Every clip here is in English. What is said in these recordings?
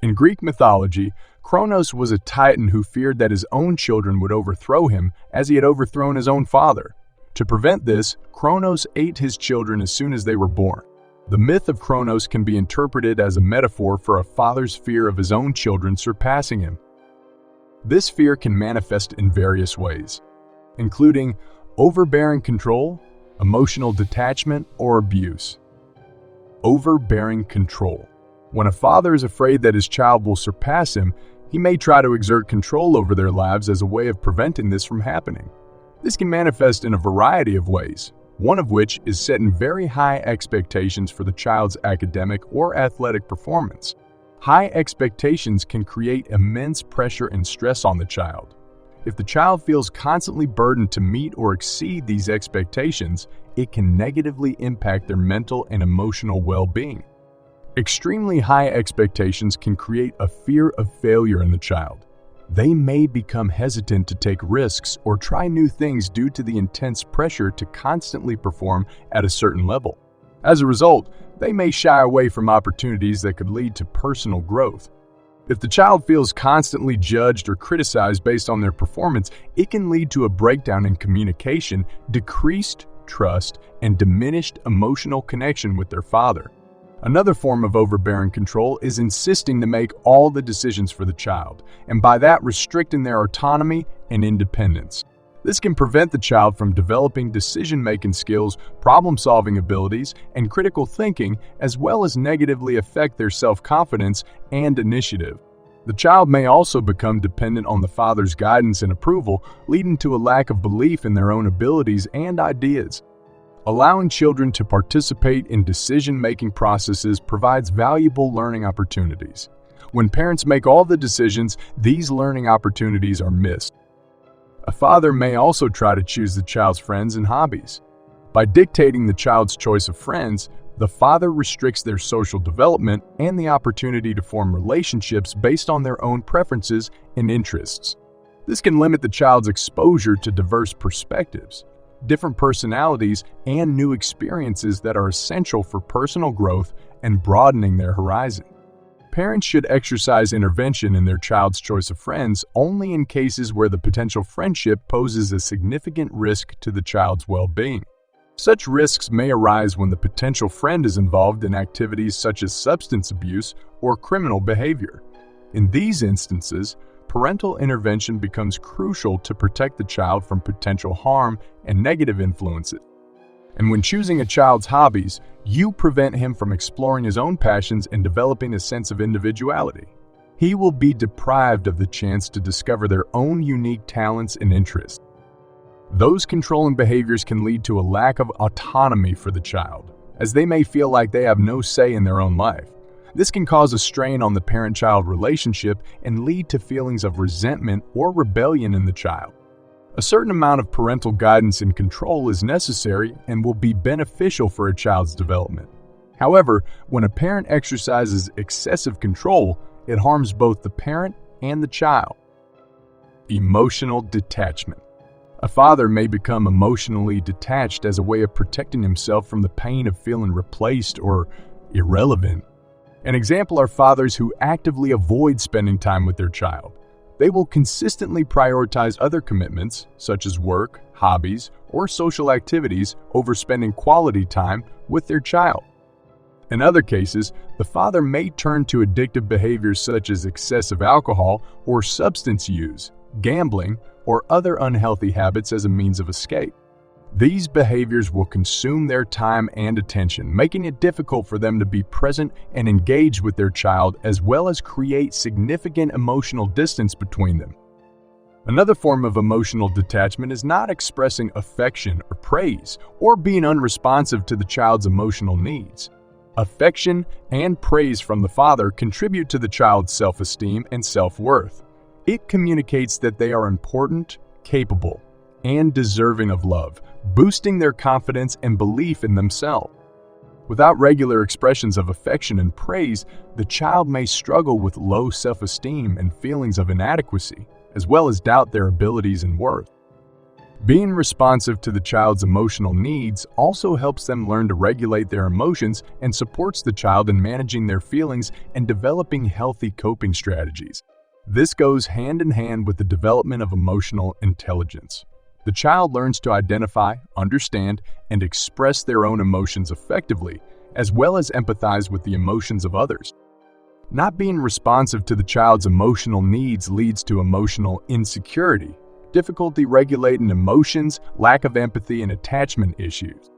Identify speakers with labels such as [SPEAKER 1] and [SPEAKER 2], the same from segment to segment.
[SPEAKER 1] In Greek mythology, Kronos was a titan who feared that his own children would overthrow him as he had overthrown his own father. To prevent this, Kronos ate his children as soon as they were born. The myth of Kronos can be interpreted as a metaphor for a father's fear of his own children surpassing him. This fear can manifest in various ways, including overbearing control, emotional detachment, or abuse. Overbearing control. When a father is afraid that his child will surpass him, he may try to exert control over their lives as a way of preventing this from happening. This can manifest in a variety of ways, one of which is setting very high expectations for the child's academic or athletic performance. High expectations can create immense pressure and stress on the child. If the child feels constantly burdened to meet or exceed these expectations, it can negatively impact their mental and emotional well-being. Extremely high expectations can create a fear of failure in the child. They may become hesitant to take risks or try new things due to the intense pressure to constantly perform at a certain level. As a result, they may shy away from opportunities that could lead to personal growth. If the child feels constantly judged or criticized based on their performance, it can lead to a breakdown in communication, decreased trust, and diminished emotional connection with their father. Another form of overbearing control is insisting to make all the decisions for the child, and by that restricting their autonomy and independence. This can prevent the child from developing decision-making skills, problem-solving abilities, and critical thinking, as well as negatively affect their self-confidence and initiative. The child may also become dependent on the father's guidance and approval, leading to a lack of belief in their own abilities and ideas. Allowing children to participate in decision-making processes provides valuable learning opportunities. When parents make all the decisions, these learning opportunities are missed. A father may also try to choose the child's friends and hobbies. By dictating the child's choice of friends, the father restricts their social development and the opportunity to form relationships based on their own preferences and interests. This can limit the child's exposure to diverse perspectives, different personalities, and new experiences that are essential for personal growth and broadening their horizon. Parents should exercise intervention in their child's choice of friends only in cases where the potential friendship poses a significant risk to the child's well-being. Such risks may arise when the potential friend is involved in activities such as substance abuse or criminal behavior. In these instances, parental intervention becomes crucial to protect the child from potential harm and negative influences. And when choosing a child's hobbies, you prevent him from exploring his own passions and developing a sense of individuality. He will be deprived of the chance to discover their own unique talents and interests. Those controlling behaviors can lead to a lack of autonomy for the child, as they may feel like they have no say in their own life. This can cause a strain on the parent-child relationship and lead to feelings of resentment or rebellion in the child. A certain amount of parental guidance and control is necessary and will be beneficial for a child's development. However, when a parent exercises excessive control, it harms both the parent and the child. Emotional detachment. A father may become emotionally detached as a way of protecting himself from the pain of feeling replaced or irrelevant. An example are fathers who actively avoid spending time with their child. They will consistently prioritize other commitments, such as work, hobbies, or social activities, over spending quality time with their child. In other cases, the father may turn to addictive behaviors such as excessive alcohol or substance use, gambling, or other unhealthy habits as a means of escape. These behaviors will consume their time and attention, making it difficult for them to be present and engaged with their child, as well as create significant emotional distance between them. Another form of emotional detachment is not expressing affection or praise, or being unresponsive to the child's emotional needs. Affection and praise from the father contribute to the child's self-esteem and self-worth. It communicates that they are important, capable, and deserving of love, boosting their confidence and belief in themselves. Without regular expressions of affection and praise, the child may struggle with low self-esteem and feelings of inadequacy, as well as doubt their abilities and worth. Being responsive to the child's emotional needs also helps them learn to regulate their emotions and supports the child in managing their feelings and developing healthy coping strategies. This goes hand in hand with the development of emotional intelligence. The child learns to identify, understand, and express their own emotions effectively, as well as empathize with the emotions of others. Not being responsive to the child's emotional needs leads to emotional insecurity, difficulty regulating emotions, lack of empathy, and attachment issues.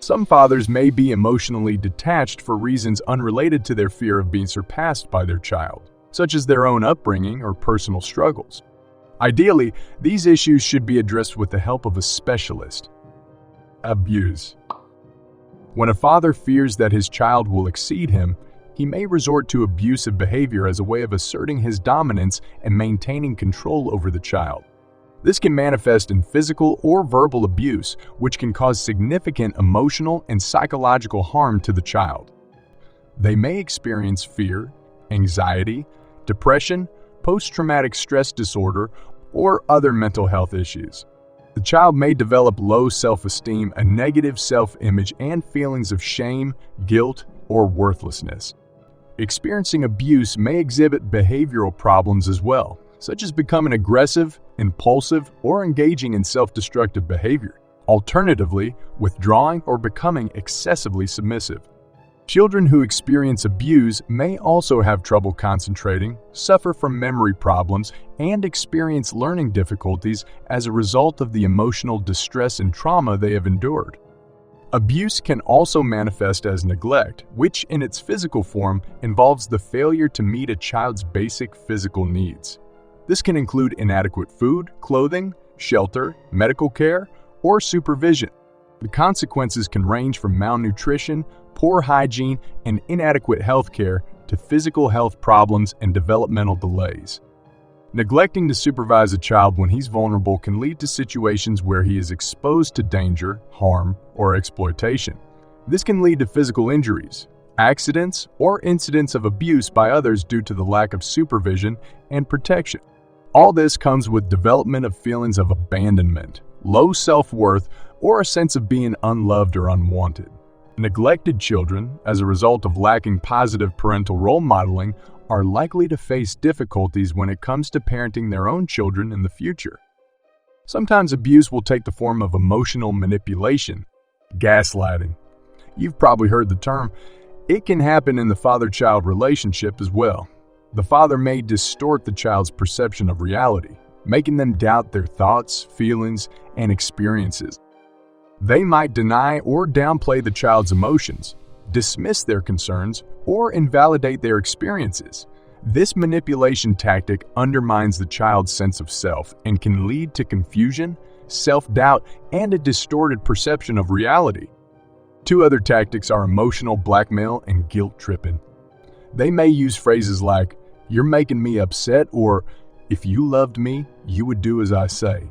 [SPEAKER 1] Some fathers may be emotionally detached for reasons unrelated to their fear of being surpassed by their child, such as their own upbringing or personal struggles. Ideally, these issues should be addressed with the help of a specialist. Abuse. When a father fears that his child will exceed him, he may resort to abusive behavior as a way of asserting his dominance and maintaining control over the child. This can manifest in physical or verbal abuse, which can cause significant emotional and psychological harm to the child. They may experience fear, anxiety, depression, post-traumatic stress disorder, or other mental health issues. The child may develop low self-esteem, a negative self-image, and feelings of shame, guilt, or worthlessness. Experiencing abuse may exhibit behavioral problems as well, such as becoming aggressive, impulsive, or engaging in self-destructive behavior. Alternatively, withdrawing or becoming excessively submissive. Children who experience abuse may also have trouble concentrating, suffer from memory problems, and experience learning difficulties as a result of the emotional distress and trauma they have endured. Abuse can also manifest as neglect, which in its physical form involves the failure to meet a child's basic physical needs. This can include inadequate food, clothing, shelter, medical care, or supervision. The consequences can range from malnutrition, poor hygiene, and inadequate health care to physical health problems and developmental delays. Neglecting to supervise a child when he's vulnerable can lead to situations where he is exposed to danger, harm, or exploitation. This can lead to physical injuries, accidents, or incidents of abuse by others due to the lack of supervision and protection. All this comes with development of feelings of abandonment, low self-worth, or a sense of being unloved or unwanted. Neglected children, as a result of lacking positive parental role modeling, are likely to face difficulties when it comes to parenting their own children in the future. Sometimes abuse will take the form of emotional manipulation, gaslighting. You've probably heard the term. It can happen in the father-child relationship as well. The father may distort the child's perception of reality, making them doubt their thoughts, feelings, and experiences. They might deny or downplay the child's emotions, dismiss their concerns, or invalidate their experiences. This manipulation tactic undermines the child's sense of self and can lead to confusion, self-doubt, and a distorted perception of reality. Two other tactics are emotional blackmail and guilt tripping. They may use phrases like, "You're making me upset," or "If you loved me, you would do as I say."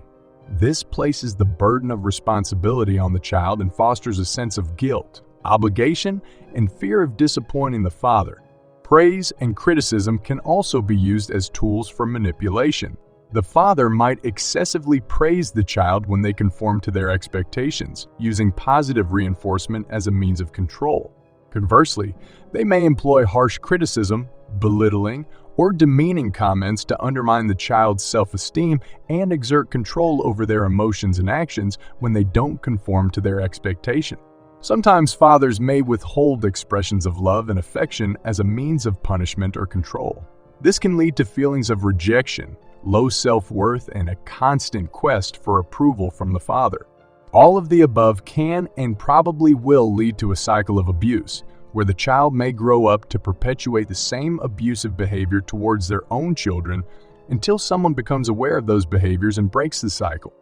[SPEAKER 1] This places the burden of responsibility on the child and fosters a sense of guilt, obligation, and fear of disappointing the father. Praise and criticism can also be used as tools for manipulation. The father might excessively praise the child when they conform to their expectations, using positive reinforcement as a means of control. Conversely, they may employ harsh criticism, belittling, or demeaning comments to undermine the child's self-esteem and exert control over their emotions and actions when they don't conform to their expectation. Sometimes fathers may withhold expressions of love and affection as a means of punishment or control. This can lead to feelings of rejection, low self-worth, and a constant quest for approval from the father. All of the above can and probably will lead to a cycle of abuse, where the child may grow up to perpetuate the same abusive behavior towards their own children until someone becomes aware of those behaviors and breaks the cycle.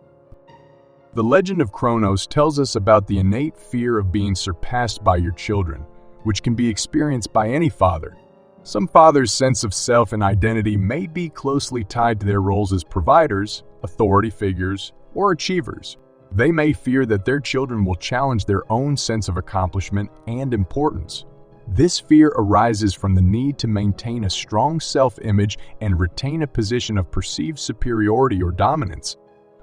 [SPEAKER 1] The legend of Kronos tells us about the innate fear of being surpassed by your children, which can be experienced by any father. Some fathers' sense of self and identity may be closely tied to their roles as providers, authority figures, or achievers. They may fear that their children will challenge their own sense of accomplishment and importance. This fear arises from the need to maintain a strong self-image and retain a position of perceived superiority or dominance.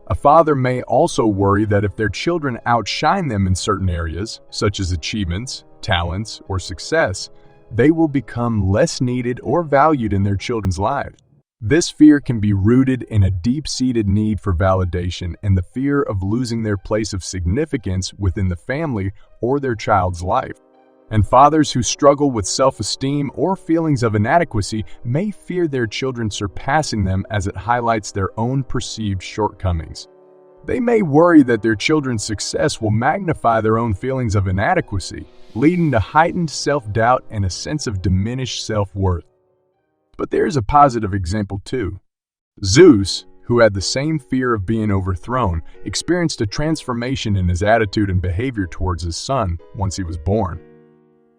[SPEAKER 1] A father may also worry that if their children outshine them in certain areas, such as achievements, talents, or success, they will become less needed or valued in their children's lives. This fear can be rooted in a deep-seated need for validation and the fear of losing their place of significance within the family or their child's life. And fathers who struggle with self-esteem or feelings of inadequacy may fear their children surpassing them as it highlights their own perceived shortcomings. They may worry that their children's success will magnify their own feelings of inadequacy, leading to heightened self-doubt and a sense of diminished self-worth. But there's a positive example too. Zeus, who had the same fear of being overthrown, experienced a transformation in his attitude and behavior towards his son once he was born.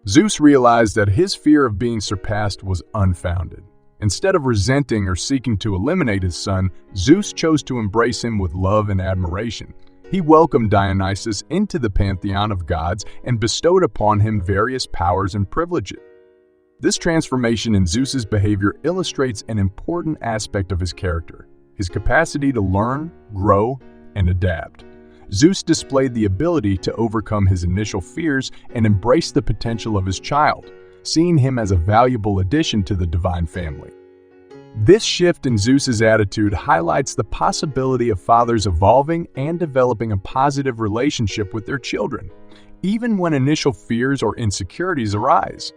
[SPEAKER 1] Zeus realized that his fear of being surpassed was unfounded. Instead of resenting or seeking to eliminate his son, Zeus chose to embrace him with love and admiration. He welcomed Dionysus into the pantheon of gods and bestowed upon him various powers and privileges. This transformation in Zeus's behavior illustrates an important aspect of his character, his capacity to learn, grow, and adapt. Zeus displayed the ability to overcome his initial fears and embrace the potential of his child, seeing him as a valuable addition to the divine family. This shift in Zeus's attitude highlights the possibility of fathers evolving and developing a positive relationship with their children, even when initial fears or insecurities arise.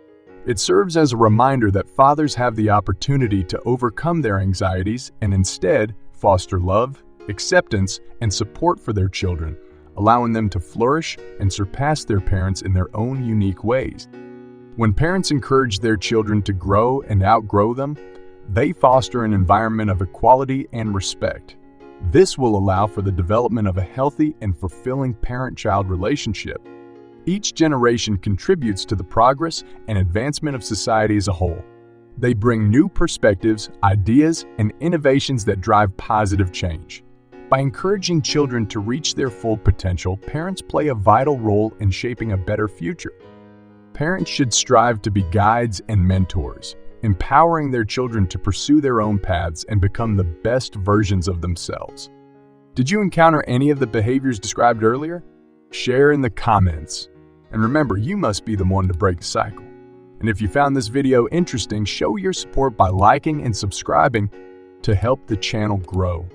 [SPEAKER 1] It serves as a reminder that fathers have the opportunity to overcome their anxieties and instead foster love, acceptance, and support for their children, allowing them to flourish and surpass their parents in their own unique ways. When parents encourage their children to grow and outgrow them, they foster an environment of equality and respect. This will allow for the development of a healthy and fulfilling parent-child relationship. Each generation contributes to the progress and advancement of society as a whole. They bring new perspectives, ideas, and innovations that drive positive change. By encouraging children to reach their full potential, parents play a vital role in shaping a better future. Parents should strive to be guides and mentors, empowering their children to pursue their own paths and become the best versions of themselves. Did you encounter any of the behaviors described earlier? Share in the comments. And remember, you must be the one to break the cycle. And if you found this video interesting, show your support by liking and subscribing to help the channel grow.